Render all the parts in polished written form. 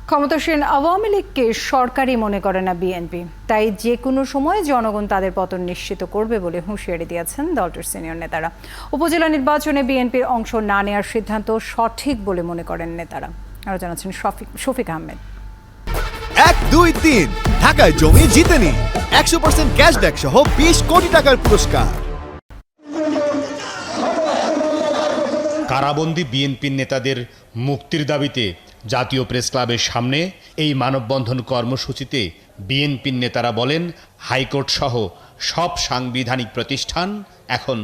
ক্ষমতাসীন আওয়ামী লীগকে সরকারই মনে করে না বিএনপি, তাই যে কোনো সময় জনগণ তাদের পতন নিশ্চিত করবে বলে হুঁশিয়ারি দিয়েছেন দলটির সিনিয়র নেতারা। উপজেলা নির্বাচনে বিএনপির অংশ না নেওয়ার সিদ্ধান্ত সঠিক বলে মনে করেন নেতারা। আরও জানাচ্ছেন শফিক আহমেদ। 1, 2, 3 ঢাকায় জমি জিতে নিন 100% ক্যাশব্যাক সহ 20 কোটি টাকার পুরস্কার। কারাবন্দী বিএনপির নেতাদের মুক্তির দাবিতে জাতীয় প্রেস ক্লাবের সামনে এই মানববন্ধন কর্মসূচিতে বিএনপির নেতারা বলেন, হাইকোর্ট সহ সব সাংবিধানিক প্রতিষ্ঠান এখন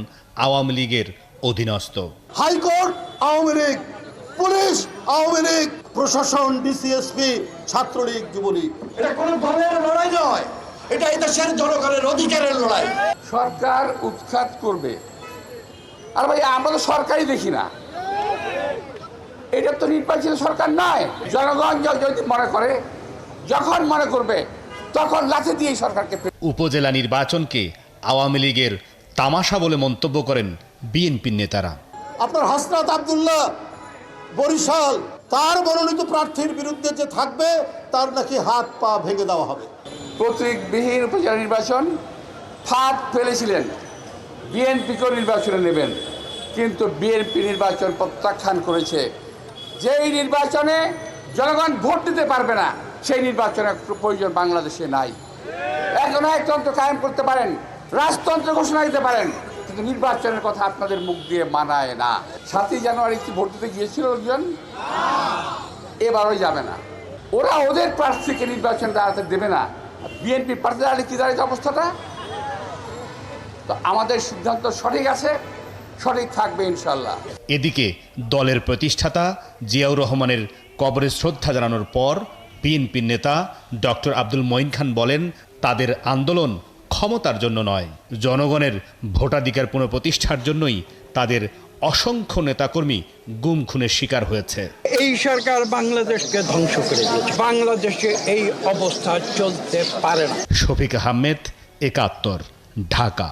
আওয়ামী লীগের অধীনস্থ। হাইকোর্ট আওয়ামী লীগ, পুলিশ আওয়ামী লীগ, প্রশাসন ডিসিএসপি, ছাত্রলীগ, যুবলীগ। এটা কোনো দলের লড়াই নয়, এটা এই দেশের জনগণের অধিকারের লড়াই। সরকার উৎখাত করবে, আর ভাই আমরা তো সরকারই দেখি না। এটা তো নির্বাচিত সরকার নয়। জনগণ যদি মনে করে, যখন মনে করবে তখন লাথি দিয়ে সরকারকে। উপজেলা নির্বাচনকে আওয়ামী লীগের তামাশা বলে মন্তব্য করেন বিএনপির নেতারা। আপনার হাসনাত আব্দুল্লাহ বরিশাল, তার মনোনীত প্রার্থীর বিরুদ্ধে যে থাকবে তার নাকি হাত পা ভেঙে দেওয়া হবে। প্রতীকবিহীন উপজেলা নির্বাচন ফাঁদ ফেলেছিলেন, বিএনপিকেও নির্বাচনে নেবেন, কিন্তু বিএনপি নির্বাচন প্রত্যাখ্যান করেছে। যেই নির্বাচনে জনগণ ভোট দিতে পারবে না, সেই নির্বাচনের প্রয়োজন বাংলাদেশে নাই। এখন একতন্ত্র কায়েম করতে পারেন, রাজতন্ত্র ঘোষণা দিতে পারেন, কিন্তু নির্বাচনের কথা আপনাদের মুখ দিয়ে মানায় না। 7ই জানুয়ারি কি ভোট দিতে গিয়েছিল লোকজন? এবারও যাবে না। ওরা ওদের প্রার্থীকে নির্বাচন দাঁড়াতে দেবে না। বিএনপি প্রার্থী দাঁড়ালে কি দাঁড়িয়েছে অবস্থাটা? তো আমাদের সিদ্ধান্ত সঠিক আছে, সঠিক থাকবে ইনশাল্লাহ। এদিকে দলের প্রতিষ্ঠাতা জিয়াউর রহমানের কবরে শ্রদ্ধা জানানোর পর বিএনপির নেতা ডক্টর আব্দুল মঈন খান বলেন, তাদের আন্দোলন ক্ষমতার জন্য নয়, জনগণের ভোটাধিকার পুনঃপ্রতিষ্ঠার জন্যই তাদের অসংখ্য নেতাকর্মী গুম খুনের শিকার হয়েছে। এই সরকার বাংলাদেশকে ধ্বংস করে দিয়েছে। বাংলাদেশে এই অবস্থা চলতে পারে না। শফিক আহমেদ, 71, ঢাকা।